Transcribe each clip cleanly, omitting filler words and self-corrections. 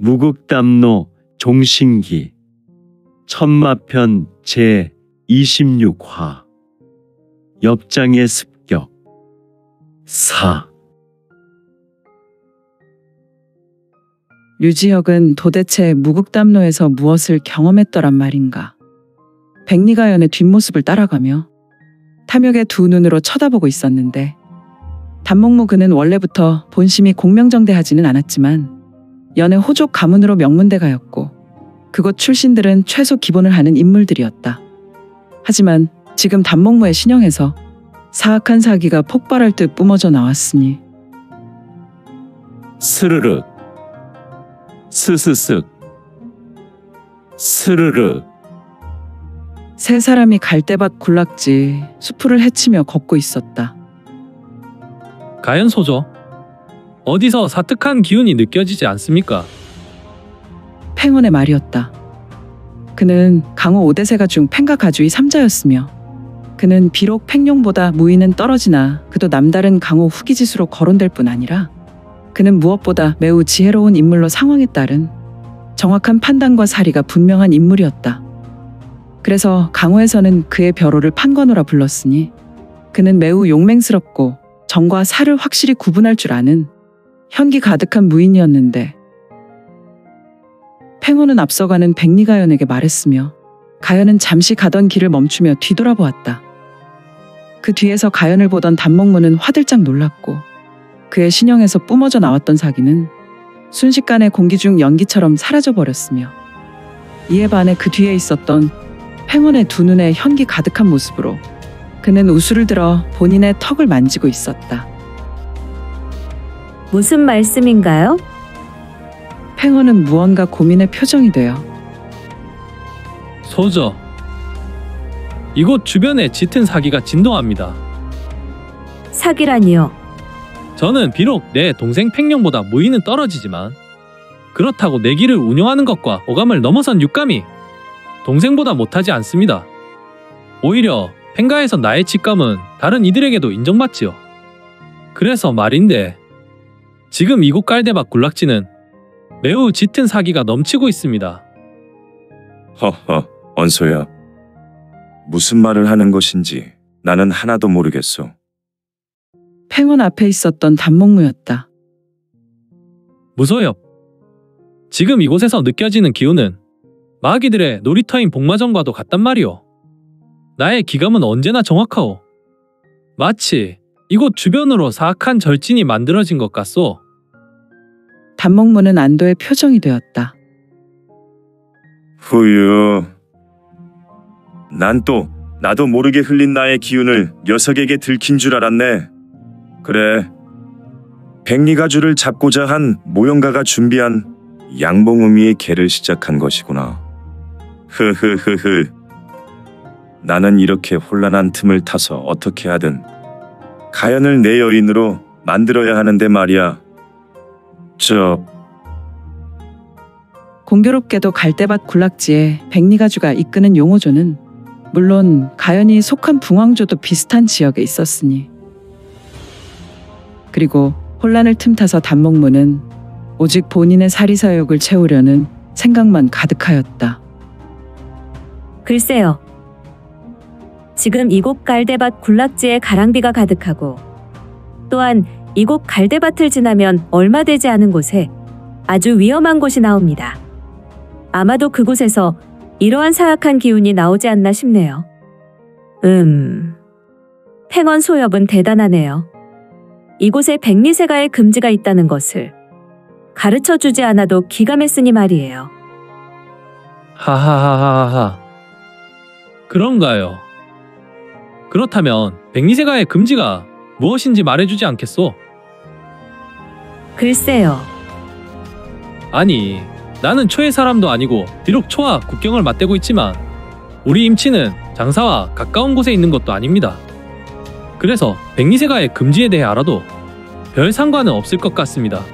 무극담노 종신기 천마편 제26화 엽장의 습격 4. 류지혁은 도대체 무극담로에서 무엇을 경험했더란 말인가. 백리가연의 뒷모습을 따라가며 탐욕의 두 눈으로 쳐다보고 있었는데, 단목무 그는 원래부터 본심이 공명정대하지는 않았지만 연의 호족 가문으로 명문대가였고 그곳 출신들은 최소 기본을 하는 인물들이었다. 하지만 지금 단목무의 신형에서 사악한 사기가 폭발할 듯 뿜어져 나왔으니 스르륵 스스쓱 스르륵. 세 사람이 갈대밭 군락지 수풀을 헤치며 걷고 있었다. 가연소죠. 어디서 사특한 기운이 느껴지지 않습니까? 팽원의 말이었다. 그는 강호 5대세가 중 팽가 가주의 3자였으며 그는 비록 팽룡보다 무위는 떨어지나 그도 남다른 강호 후기지수로 거론될 뿐 아니라 그는 무엇보다 매우 지혜로운 인물로 상황에 따른 정확한 판단과 사리가 분명한 인물이었다. 그래서 강호에서는 그의 벼로를 판관호라 불렀으니 그는 매우 용맹스럽고 정과 사를 확실히 구분할 줄 아는 현기 가득한 무인이었는데, 팽호는 앞서가는 백리가연에게 말했으며 가연은 잠시 가던 길을 멈추며 뒤돌아보았다. 그 뒤에서 가연을 보던 단목무는 화들짝 놀랐고 그의 신형에서 뿜어져 나왔던 사기는 순식간에 공기 중 연기처럼 사라져버렸으며, 이에 반해 그 뒤에 있었던 팽원의 두 눈에 현기 가득한 모습으로 그는 우수를 들어 본인의 턱을 만지고 있었다. 무슨 말씀인가요? 팽원은 무언가 고민의 표정이 되어 소저. 이곳 주변에 짙은 사기가 진동합니다. 사기라니요? 저는 비록 내 동생 팽룡보다 무위는 떨어지지만 그렇다고 내 길을 운영하는 것과 오감을 넘어선 육감이 동생보다 못하지 않습니다. 오히려 팽가에서 나의 직감은 다른 이들에게도 인정받지요. 그래서 말인데, 지금 이곳 깔대밭 군락지는 매우 짙은 사기가 넘치고 있습니다. 허허, 언소야. 무슨 말을 하는 것인지 나는 하나도 모르겠소. 팽원 앞에 있었던 단목무였다. 무소엽. 지금 이곳에서 느껴지는 기운은 마귀들의 놀이터인 복마전과도 같단 말이오. 나의 기감은 언제나 정확하오. 마치 이곳 주변으로 사악한 절진이 만들어진 것 같소. 단목무는 안도의 표정이 되었다. 후유. 난 또 나도 모르게 흘린 나의 기운을 녀석에게 들킨 줄 알았네. 그래. 백리가주를 잡고자 한 모형가가 준비한 양봉의미의 개를 시작한 것이구나. 흐흐흐흐. 나는 이렇게 혼란한 틈을 타서 어떻게 하든 가연을 내 여인으로 만들어야 하는데 말이야. 공교롭게도 갈대밭 군락지에 백리가주가 이끄는 용호조는 물론 가연이 속한 붕왕조도 비슷한 지역에 있었으니, 그리고 혼란을 틈타서 단목무는 오직 본인의 사리사욕을 채우려는 생각만 가득하였다. 글쎄요. 지금 이곳 갈대밭 군락지에 가랑비가 가득하고 또한 이곳 갈대밭을 지나면 얼마 되지 않은 곳에 아주 위험한 곳이 나옵니다. 아마도 그곳에서 이러한 사악한 기운이 나오지 않나 싶네요. 팽원 소엽은 대단하네요. 이곳에 백리세가의 금지가 있다는 것을 가르쳐주지 않아도 기감했으니 말이에요. 하하하하하. 그런가요? 그렇다면 백리세가의 금지가 무엇인지 말해주지 않겠소? 글쎄요. 아니, 나는 초의 사람도 아니고 비록 초와 국경을 맞대고 있지만 우리 임치는 장사와 가까운 곳에 있는 것도 아닙니다. 그래서 백리세가의 금지에 대해 알아도 별 상관은 없을 것 같습니다.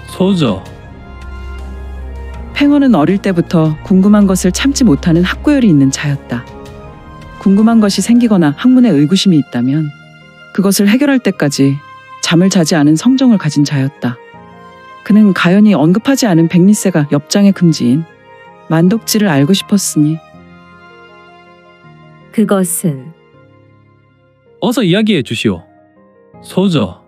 소저. 팽원은 어릴 때부터 궁금한 것을 참지 못하는 학구열이 있는 자였다. 궁금한 것이 생기거나 학문에 의구심이 있다면 그것을 해결할 때까지 잠을 자지 않은 성정을 가진 자였다. 그는 가연이 언급하지 않은 백리새가 엽장의 금지인 만독지를 알고 싶었으니 그것은 어서 이야기해 주시오. 소저.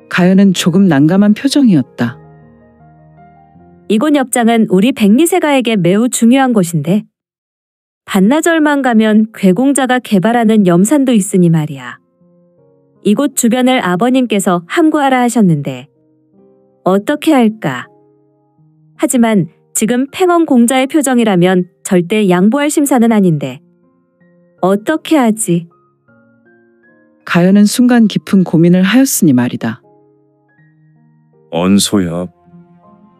가연은 조금 난감한 표정이었다. 이곳 엽장은 우리 백리새가에게 매우 중요한 곳인데 반나절만 가면 괴공자가 개발하는 염산도 있으니 말이야. 이곳 주변을 아버님께서 함구하라 하셨는데 어떻게 할까? 하지만 지금 팽원 공자의 표정이라면 절대 양보할 심사는 아닌데 어떻게 하지? 가연은 순간 깊은 고민을 하였으니 말이다. 언소엽.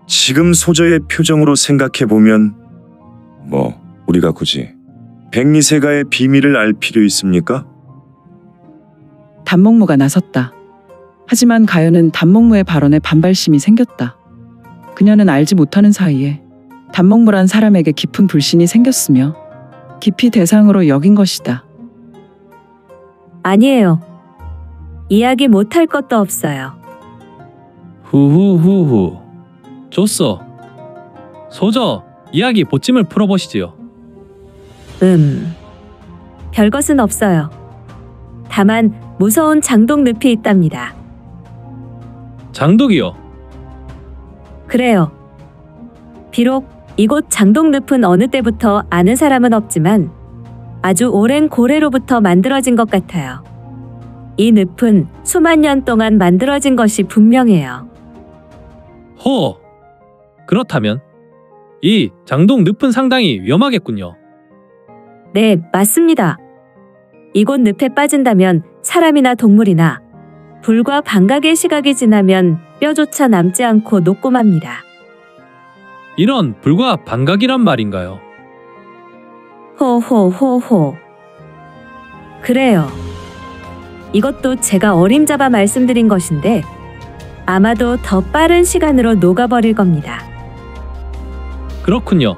지금 소저의 표정으로 생각해보면 우리가 굳이 백리새가의 비밀을 알 필요 있습니까? 단목무가 나섰다. 하지만 가연은 단목무의 발언에 반발심이 생겼다. 그녀는 알지 못하는 사이에 단목무란 사람에게 깊은 불신이 생겼으며 깊이 대상으로 여긴 것이다. 아니에요. 이야기 못할 것도 없어요. 후후후후. 좋소. 소저, 이야기 보찜을 풀어보시지요. 별것은 없어요. 다만 무서운 장독 늪이 있답니다. 장독이요. 그래요. 비록 이곳 장독 늪은 어느 때부터 아는 사람은 없지만 아주 오랜 고래로부터 만들어진 것 같아요. 이 늪은 수만 년 동안 만들어진 것이 분명해요. 허. 그렇다면 이 장독 늪은 상당히 위험하겠군요. 네, 맞습니다. 이곳 늪에 빠진다면 사람이나 동물이나 불과 반각의 시각이 지나면 뼈조차 남지 않고 녹고 맙니다. 이런 불과 반각이란 말인가요? 호호호호. 그래요. 이것도 제가 어림잡아 말씀드린 것인데 아마도 더 빠른 시간으로 녹아버릴 겁니다. 그렇군요.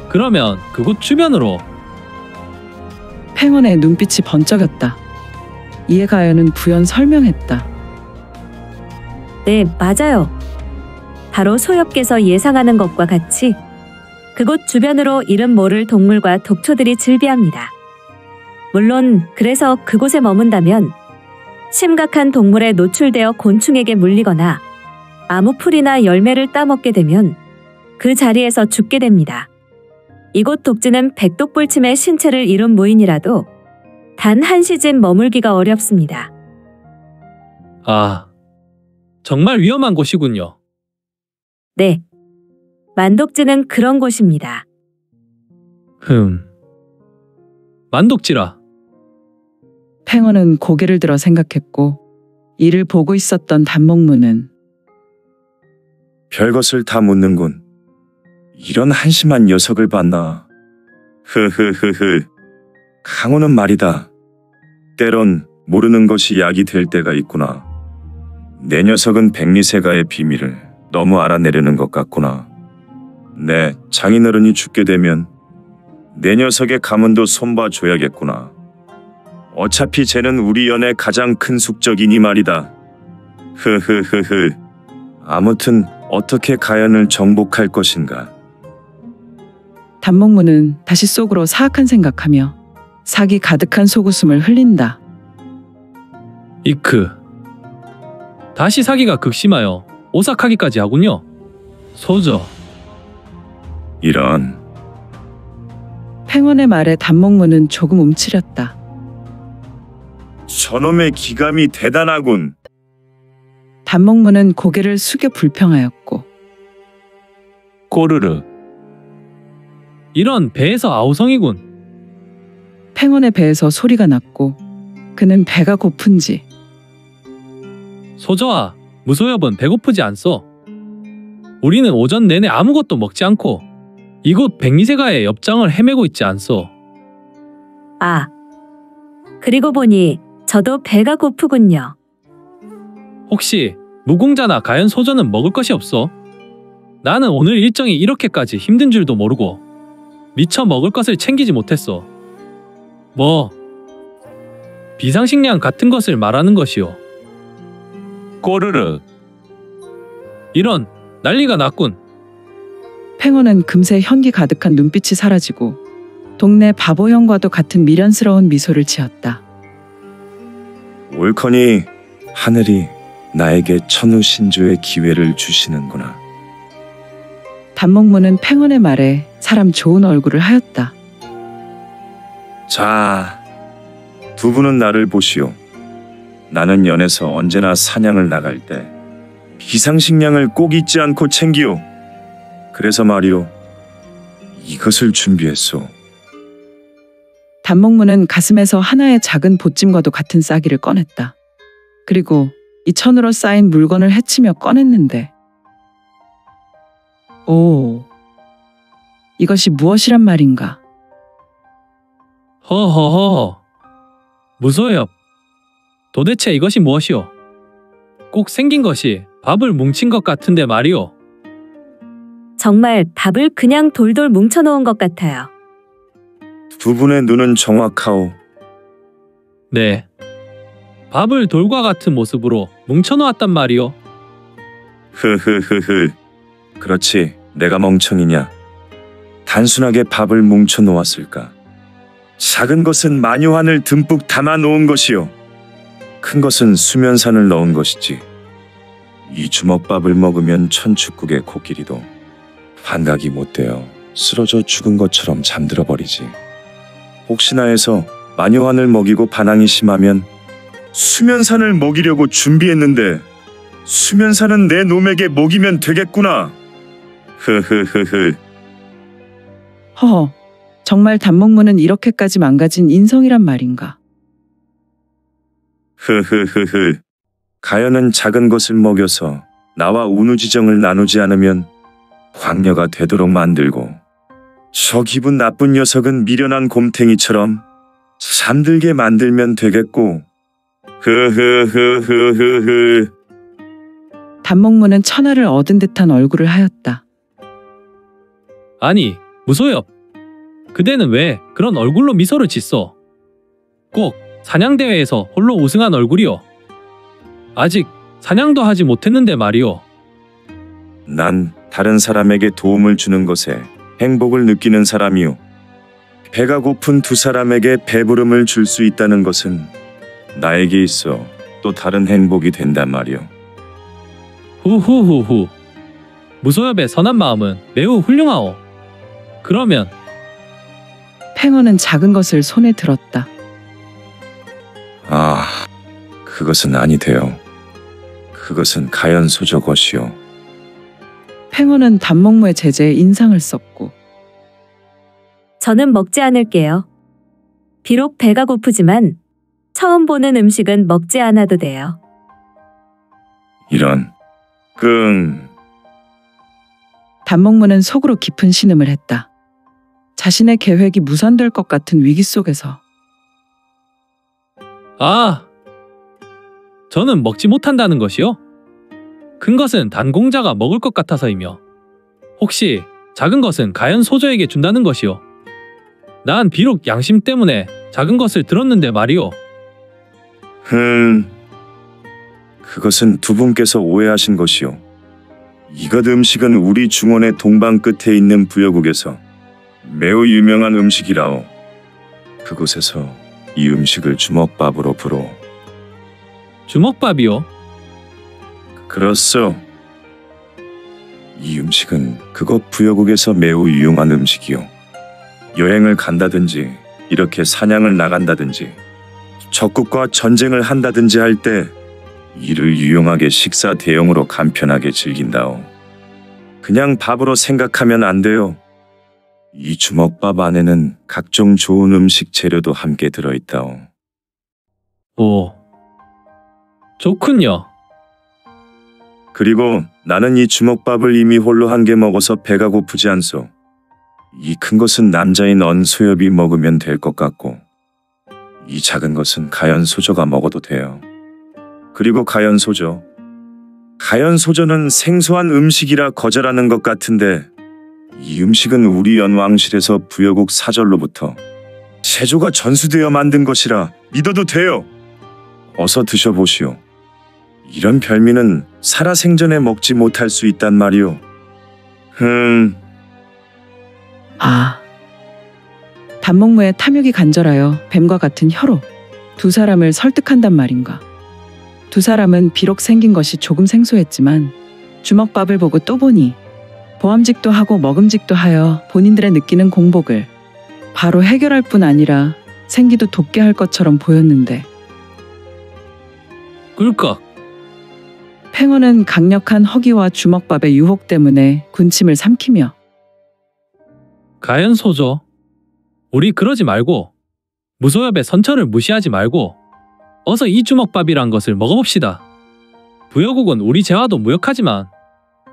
그러면 그곳 주변으로 팽원의 눈빛이 번쩍였다. 이에 가연은 부연 설명했다. 네, 맞아요. 바로 소엽께서 예상하는 것과 같이 그곳 주변으로 이름 모를 동물과 독초들이 즐비합니다. 물론 그래서 그곳에 머문다면 심각한 동물에 노출되어 곤충에게 물리거나 아무 풀이나 열매를 따먹게 되면 그 자리에서 죽게 됩니다. 이곳 독지는 백독불침의 신체를 이룬 무인이라도 단 한 시즌 머물기가 어렵습니다. 아, 정말 위험한 곳이군요. 네, 만독지는 그런 곳입니다. 만독지라. 팽원은 고개를 들어 생각했고 이를 보고 있었던 단목무는 별것을 다 묻는군. 이런 한심한 녀석을 봤나. 흐흐흐흐. 강호는 말이다. 때론 모르는 것이 약이 될 때가 있구나. 내 녀석은 백리새가의 비밀을 너무 알아내려는 것 같구나. 내 장인어른이 죽게 되면 내 녀석의 가문도 손봐줘야겠구나. 어차피 쟤는 우리 연의 가장 큰 숙적이니 말이다. 흐흐흐흐. 아무튼 어떻게 가연을 정복할 것인가. 단목무는 다시 속으로 사악한 생각하며 사기 가득한 속웃음을 흘린다. 이크. 다시 사기가 극심하여 오싹하기까지 하군요. 소저. 이런. 팽원의 말에 단목무는 조금 움츠렸다. 저놈의 기감이 대단하군. 단목무는 고개를 숙여 불평하였고 꼬르르. 이런 배에서 아우성이군. 팽원의 배에서 소리가 났고 그는 배가 고픈지 소저아, 무소엽은 배고프지 않소. 우리는 오전 내내 아무것도 먹지 않고 이곳 백리새가의 엽장을 헤매고 있지 않소. 아, 그리고 보니 저도 배가 고프군요. 혹시 무공자나 가연 소저는 먹을 것이 없어? 나는 오늘 일정이 이렇게까지 힘든 줄도 모르고 미처 먹을 것을 챙기지 못했어. 비상식량 같은 것을 말하는 것이오. 꼬르르. 이런 난리가 났군. 팽호는 금세 현기 가득한 눈빛이 사라지고 동네 바보 형과도 같은 미련스러운 미소를 지었다. 옳거니 하늘이 나에게 천우신조의 기회를 주시는구나. 단목무는 팽원의 말에 사람 좋은 얼굴을 하였다. 자, 두 분은 나를 보시오. 나는 연에서 언제나 사냥을 나갈 때 비상식량을 꼭 잊지 않고 챙기오. 그래서 말이오, 이것을 준비했소. 단목무는 가슴에서 하나의 작은 보찜과도 같은 싸기를 꺼냈다. 그리고 이 천으로 쌓인 물건을 헤치며 꺼냈는데, 오, 이것이 무엇이란 말인가? 허허허. 무소엽. 도대체 이것이 무엇이오? 꼭 생긴 것이 밥을 뭉친 것 같은데 말이오. 정말 밥을 그냥 돌돌 뭉쳐놓은 것 같아요. 두 분의 눈은 정확하오. 네. 밥을 돌과 같은 모습으로 뭉쳐놓았단 말이오. 흐흐흐흐. 그렇지, 내가 멍청이냐. 단순하게 밥을 뭉쳐 놓았을까. 작은 것은 마녀환을 듬뿍 담아 놓은 것이요. 큰 것은 수면산을 넣은 것이지. 이 주먹밥을 먹으면 천축국의 코끼리도 환각이 못 되어 쓰러져 죽은 것처럼 잠들어 버리지. 혹시나 해서 마녀환을 먹이고 반항이 심하면 수면산을 먹이려고 준비했는데 수면산은 내 놈에게 먹이면 되겠구나. 흐흐흐흐. 허허, 정말 단목무는 이렇게까지 망가진 인성이란 말인가? 흐흐흐흐. 가연은 작은 것을 먹여서 나와 운우지정을 나누지 않으면 광녀가 되도록 만들고, 저 기분 나쁜 녀석은 미련한 곰탱이처럼 잠들게 만들면 되겠고. 흐흐흐흐흐흐. 단목무는 천하를 얻은 듯한 얼굴을 하였다. 아니, 무소엽. 그대는 왜 그런 얼굴로 미소를 짓소? 꼭 사냥대회에서 홀로 우승한 얼굴이오. 아직 사냥도 하지 못했는데 말이오. 난 다른 사람에게 도움을 주는 것에 행복을 느끼는 사람이오. 배가 고픈 두 사람에게 배부름을 줄 수 있다는 것은 나에게 있어 또 다른 행복이 된단 말이오. 후후후후. 무소엽의 선한 마음은 매우 훌륭하오. 그러면 팽원은 작은 것을 손에 들었다. 아, 그것은 아니되요. 그것은 가연소저 것이오. 팽원은 단목무의 제재에 인상을 썼고, 저는 먹지 않을게요. 비록 배가 고프지만 처음 보는 음식은 먹지 않아도 돼요. 이런, 끙. 단목무는 속으로 깊은 신음을 했다. 자신의 계획이 무산될 것 같은 위기 속에서 저는 먹지 못한다는 것이요? 큰 것은 단공자가 먹을 것 같아서이며, 혹시 작은 것은 가연 소저에게 준다는 것이요? 난 비록 양심 때문에 작은 것을 들었는데 말이오. 그것은 두 분께서 오해하신 것이오. 이것 음식은 우리 중원의 동방 끝에 있는 부여국에서 매우 유명한 음식이라오. 그곳에서 이 음식을 주먹밥으로 부르오. 주먹밥이요? 그렇소. 이 음식은 그곳 부여국에서 매우 유용한 음식이오. 여행을 간다든지 이렇게 사냥을 나간다든지 적국과 전쟁을 한다든지 할 때 이를 유용하게 식사 대용으로 간편하게 즐긴다오. 그냥 밥으로 생각하면 안 돼요. 이 주먹밥 안에는 각종 좋은 음식 재료도 함께 들어있다오. 오, 좋군요. 그리고 나는 이 주먹밥을 이미 홀로 한 개 먹어서 배가 고프지 않소. 이 큰 것은 남자인 언소엽이 먹으면 될 것 같고, 이 작은 것은 가연소저가 먹어도 돼요. 그리고 가연소저는 생소한 음식이라 거절하는 것 같은데, 이 음식은 우리 연왕실에서 부여국 사절로부터 제조가 전수되어 만든 것이라 믿어도 돼요. 어서 드셔보시오. 이런 별미는 살아생전에 먹지 못할 수 있단 말이오. 아. 단목무의 탐욕이 간절하여 뱀과 같은 혀로 두 사람을 설득한단 말인가. 두 사람은 비록 생긴 것이 조금 생소했지만 주먹밥을 보고 또 보니 보암직도 하고 먹음직도 하여 본인들의 느끼는 공복을 바로 해결할 뿐 아니라 생기도 돋게 할 것처럼 보였는데 꿀꺽. 팽어는 강력한 허기와 주먹밥의 유혹 때문에 군침을 삼키며 가연소조. 우리 그러지 말고 무소엽의 선처를 무시하지 말고 어서 이 주먹밥이란 것을 먹어봅시다. 부여국은 우리 재화도 무역하지만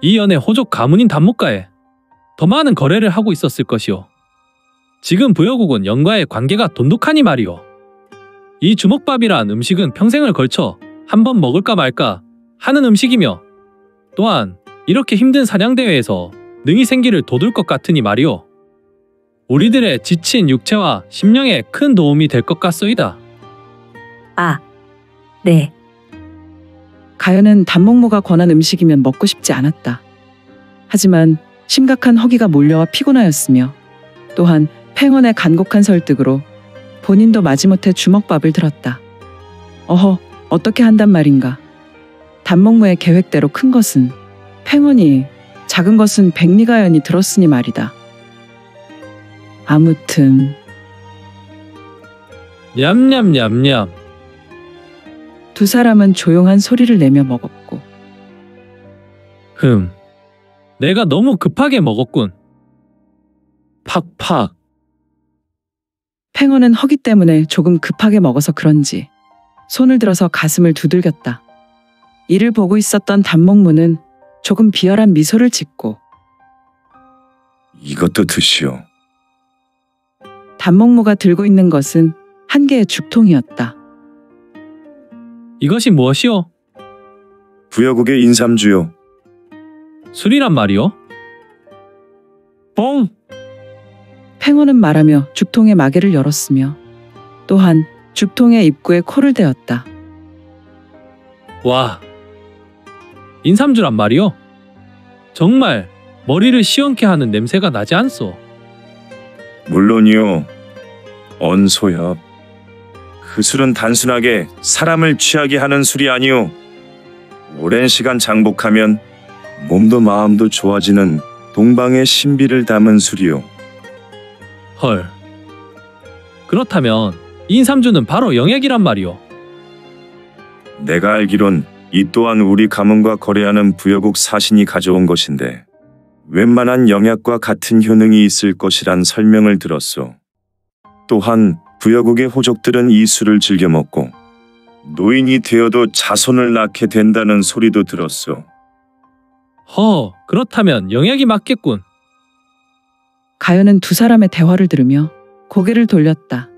이 연의 호족 가문인 단목가에 더 많은 거래를 하고 있었을 것이오. 지금 부여국은 영과의 관계가 돈독하니 말이오. 이 주먹밥이란 음식은 평생을 걸쳐 한번 먹을까 말까 하는 음식이며 또한 이렇게 힘든 사냥대회에서 능히 생기를 돋울 것 같으니 말이오. 우리들의 지친 육체와 심령에 큰 도움이 될 것 같소이다. 아, 네. 가연은 단목무가 권한 음식이면 먹고 싶지 않았다. 하지만 심각한 허기가 몰려와 피곤하였으며 또한 팽원의 간곡한 설득으로 본인도 마지못해 주먹밥을 들었다. 어허, 어떻게 한단 말인가. 단목무의 계획대로 큰 것은 팽원이, 작은 것은 백리가연이 들었으니 말이다. 아무튼 냠냠냠냠. 두 사람은 조용한 소리를 내며 먹었고 내가 너무 급하게 먹었군. 팍팍. 팽어는 허기 때문에 조금 급하게 먹어서 그런지 손을 들어서 가슴을 두들겼다. 이를 보고 있었던 단목무는 조금 비열한 미소를 짓고 이것도 드시오. 단목무가 들고 있는 것은 한 개의 죽통이었다. 이것이 무엇이오? 부여국의 인삼주요. 술이란 말이오? 뻥. 팽어는 말하며 죽통의 마개를 열었으며 또한 죽통의 입구에 코를 대었다. 와, 인삼주란 말이오? 정말 머리를 시원케 하는 냄새가 나지 않소? 물론이요. 언소엽. 그 술은 단순하게 사람을 취하게 하는 술이 아니오. 오랜 시간 장복하면 몸도 마음도 좋아지는 동방의 신비를 담은 술이오. 헐. 그렇다면 인삼주는 바로 영약이란 말이오. 내가 알기론 이 또한 우리 가문과 거래하는 부여국 사신이 가져온 것인데 웬만한 영약과 같은 효능이 있을 것이란 설명을 들었소. 또한 부여국의 호족들은 이 술을 즐겨 먹고 노인이 되어도 자손을 낳게 된다는 소리도 들었소. 그렇다면 영약이 맞겠군. 가연은 두 사람의 대화를 들으며 고개를 돌렸다.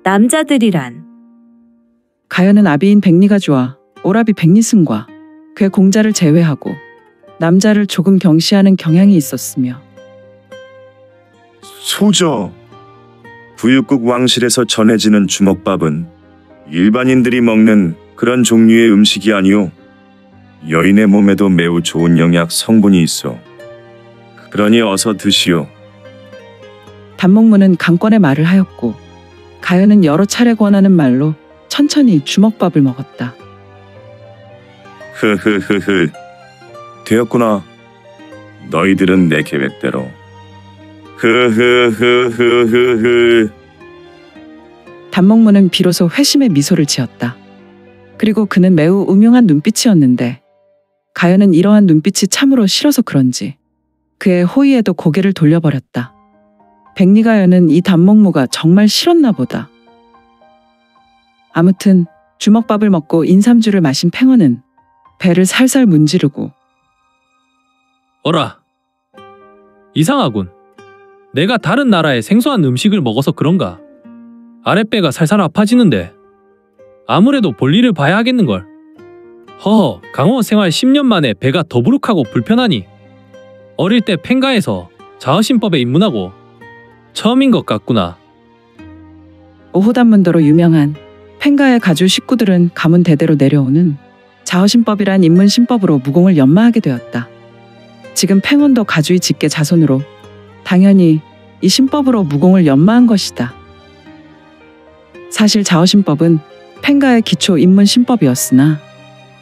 남자들이란 가연은 아비인 백리가주와 오라비 백리승과 그의 공자를 제외하고 남자를 조금 경시하는 경향이 있었으며 소저. 부육국 왕실에서 전해지는 주먹밥은 일반인들이 먹는 그런 종류의 음식이 아니오. 여인의 몸에도 매우 좋은 영약 성분이 있어. 그러니 어서 드시오. 단목무는 강권의 말을 하였고 가연은 여러 차례 권하는 말로 천천히 주먹밥을 먹었다. 흐흐흐흐. 되었구나. 너희들은 내 계획대로. 흐흐흐흐흐흐. 단목무는 비로소 회심의 미소를 지었다. 그리고 그는 매우 음흉한 눈빛이었는데 가연은 이러한 눈빛이 참으로 싫어서 그런지 그의 호의에도 고개를 돌려버렸다. 백리가연은 이 단목무가 정말 싫었나 보다. 아무튼 주먹밥을 먹고 인삼주를 마신 팽어는 배를 살살 문지르고 어라. 이상하군. 내가 다른 나라의 생소한 음식을 먹어서 그런가? 아랫배가 살살 아파지는데 아무래도 볼일을 봐야 하겠는걸. 강호 생활 10년 만에 배가 더부룩하고 불편하니 어릴 때 팽가에서 자어신법에 입문하고 처음인 것 같구나. 오호단문도로 유명한 팽가의 가주 식구들은 가문 대대로 내려오는 자허신법이란 인문신법으로 무공을 연마하게 되었다. 지금 팽원도 가주의 직계 자손으로 당연히 이 신법으로 무공을 연마한 것이다. 사실 자허신법은 팽가의 기초 인문신법이었으나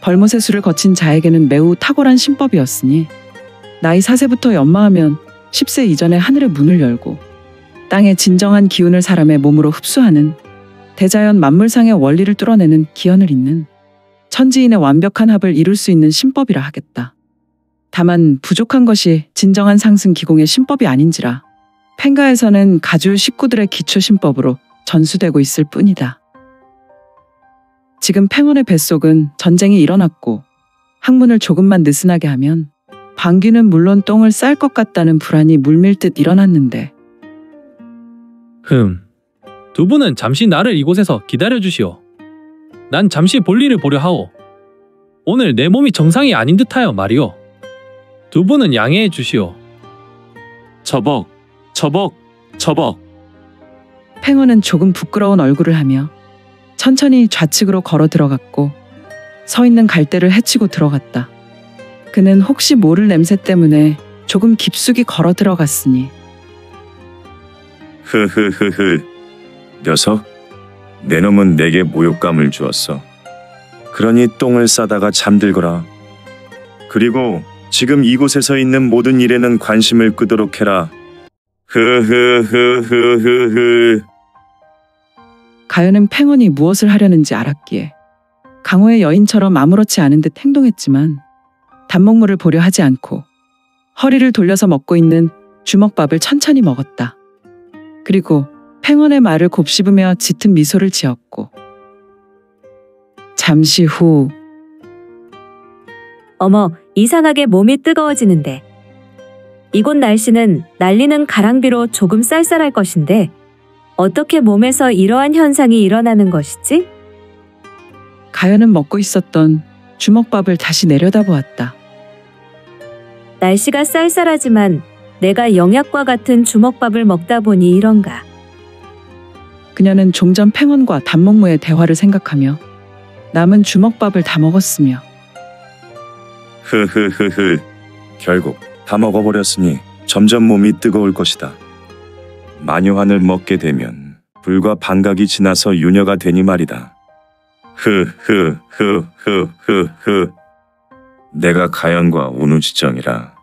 벌모세수를 거친 자에게는 매우 탁월한 신법이었으니 나이 4세부터 연마하면 10세 이전에 하늘의 문을 열고 땅의 진정한 기운을 사람의 몸으로 흡수하는 대자연 만물상의 원리를 뚫어내는 기연을 잇는 천지인의 완벽한 합을 이룰 수 있는 신법이라 하겠다. 다만 부족한 것이 진정한 상승 기공의 신법이 아닌지라 팽가에서는 가주 식구들의 기초 신법으로 전수되고 있을 뿐이다. 지금 팽원의 뱃속은 전쟁이 일어났고 학문을 조금만 느슨하게 하면 방귀는 물론 똥을 쌀 것 같다는 불안이 물밀듯 일어났는데 두 분은 잠시 나를 이곳에서 기다려 주시오. 난 잠시 볼일을 보려 하오. 오늘 내 몸이 정상이 아닌 듯하여 말이오. 두 분은 양해해 주시오. 저벅, 저벅, 저벅. 팽원은 조금 부끄러운 얼굴을 하며 천천히 좌측으로 걸어 들어갔고 서 있는 갈대를 헤치고 들어갔다. 그는 혹시 모를 냄새 때문에 조금 깊숙이 걸어 들어갔으니 흐흐흐흐. 녀석, 내 놈은 내게 모욕감을 주었어. 그러니 똥을 싸다가 잠들거라. 그리고 지금 이곳에서 있는 모든 일에는 관심을 끄도록 해라. 흐흐흐흐흐흐. 가연은 팽원이 무엇을 하려는지 알았기에 강호의 여인처럼 아무렇지 않은 듯 행동했지만 단목물을 보려 하지 않고 허리를 돌려서 먹고 있는 주먹밥을 천천히 먹었다. 그리고 팽원의 말을 곱씹으며 짙은 미소를 지었고 잠시 후 어머, 이상하게 몸이 뜨거워지는데. 이곳 날씨는 날리는 가랑비로 조금 쌀쌀할 것인데 어떻게 몸에서 이러한 현상이 일어나는 것이지? 가연은 먹고 있었던 주먹밥을 다시 내려다보았다. 날씨가 쌀쌀하지만 내가 영약과 같은 주먹밥을 먹다 보니 이런가. 그녀는 종전 팽원과 단목무의 대화를 생각하며 남은 주먹밥을 다 먹었으며 흐흐흐흐. 결국 다 먹어버렸으니 점점 몸이 뜨거울 것이다. 마녀환을 먹게 되면 불과 반각이 지나서 유녀가 되니 말이다. 흐흐흐흐흐흐. 내가 가연과 운우지정이라.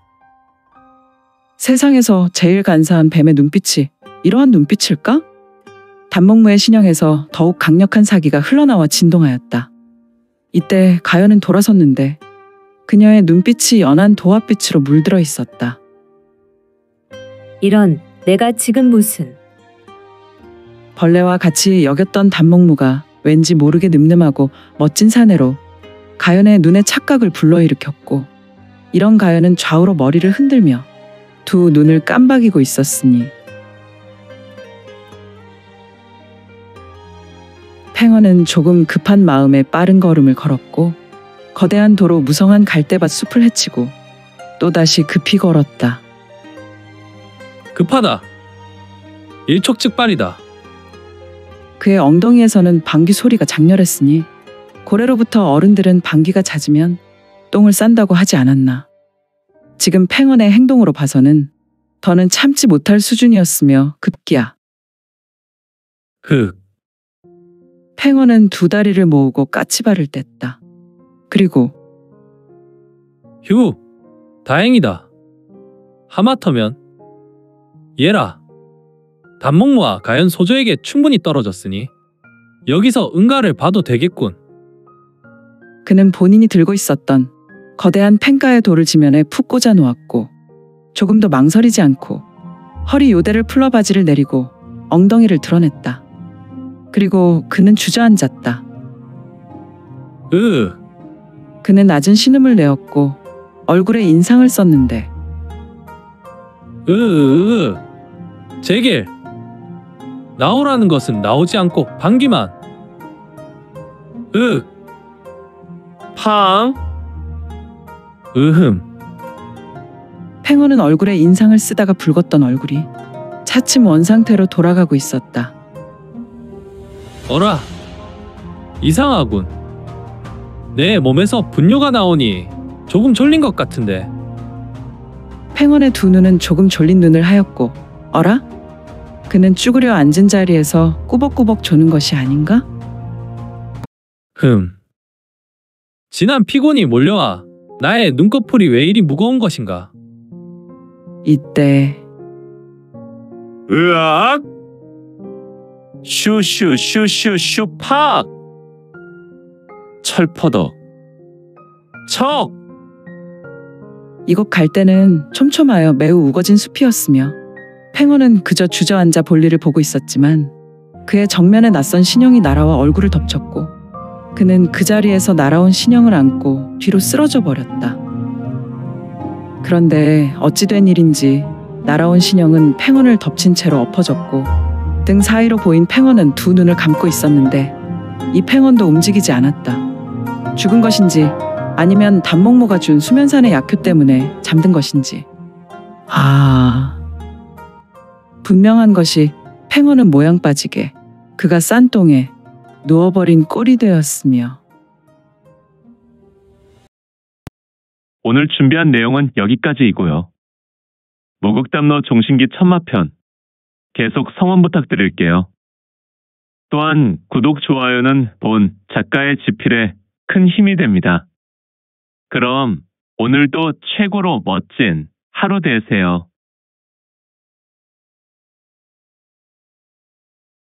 세상에서 제일 간사한 뱀의 눈빛이 이러한 눈빛일까? 단목무의 신형에서 더욱 강력한 사기가 흘러나와 진동하였다. 이때 가연은 돌아섰는데 그녀의 눈빛이 연한 도화빛으로 물들어 있었다. 이런, 내가 지금 무슨... 벌레와 같이 여겼던 단목무가 왠지 모르게 늠름하고 멋진 사내로 가연의 눈에 착각을 불러일으켰고 이런 가연은 좌우로 머리를 흔들며 두 눈을 깜박이고 있었으니 팽원은 조금 급한 마음에 빠른 걸음을 걸었고 거대한 도로 무성한 갈대밭 숲을 헤치고 또다시 급히 걸었다. 급하다. 일촉즉발이다. 그의 엉덩이에서는 방귀 소리가 장렬했으니 고래로부터 어른들은 방귀가 잦으면 똥을 싼다고 하지 않았나. 지금 팽원의 행동으로 봐서는 더는 참지 못할 수준이었으며 급기야. 팽원은 두 다리를 모으고 까치발을 뗐다. 그리고 휴, 다행이다. 하마터면 얘라. 단목무와 가연 소조에게 충분히 떨어졌으니 여기서 응가를 봐도 되겠군. 그는 본인이 들고 있었던 거대한 팽가의 돌을 지면에 푹 꽂아 놓았고 조금도 망설이지 않고 허리 요대를 풀러 바지를 내리고 엉덩이를 드러냈다. 그리고 그는 주저앉았다. 그는 낮은 신음을 내었고 얼굴에 인상을 썼는데 제길. 나오라는 것은 나오지 않고 방귀만. 팡. 팽원은 얼굴에 인상을 쓰다가 붉었던 얼굴이 차츰 원상태로 돌아가고 있었다. 어라. 이상하군. 내 몸에서 분뇨가 나오니 조금 졸린 것 같은데. 팽원의 두 눈은 조금 졸린 눈을 하였고, 어라? 그는 쭈그려 앉은 자리에서 꾸벅꾸벅 조는 것이 아닌가? 지난 피곤이 몰려와 나의 눈꺼풀이 왜 이리 무거운 것인가? 이때 으악! 슈슈슈슈슈 팍! 철퍼덕. 척! 이곳 갈대는 촘촘하여 매우 우거진 숲이었으며 팽원은 그저 주저앉아 볼일을 보고 있었지만 그의 정면에 낯선 신형이 날아와 얼굴을 덮쳤고 그는 그 자리에서 날아온 신형을 안고 뒤로 쓰러져 버렸다. 그런데 어찌 된 일인지 날아온 신형은 팽원을 덮친 채로 엎어졌고 등 사이로 보인 팽원은 두 눈을 감고 있었는데 이 팽원도 움직이지 않았다. 죽은 것인지 아니면 단목모가 준 수면산의 약효 때문에 잠든 것인지. 분명한 것이 팽원은 모양 빠지게 그가 싼 똥에 누워버린 꼴이 되었으며. 오늘 준비한 내용은 여기까지이고요. 모국담로 종신기 천마편 계속 성원 부탁드릴게요. 또한 구독, 좋아요는 본 작가의 지필에 큰 힘이 됩니다. 그럼 오늘도 최고로 멋진 하루 되세요.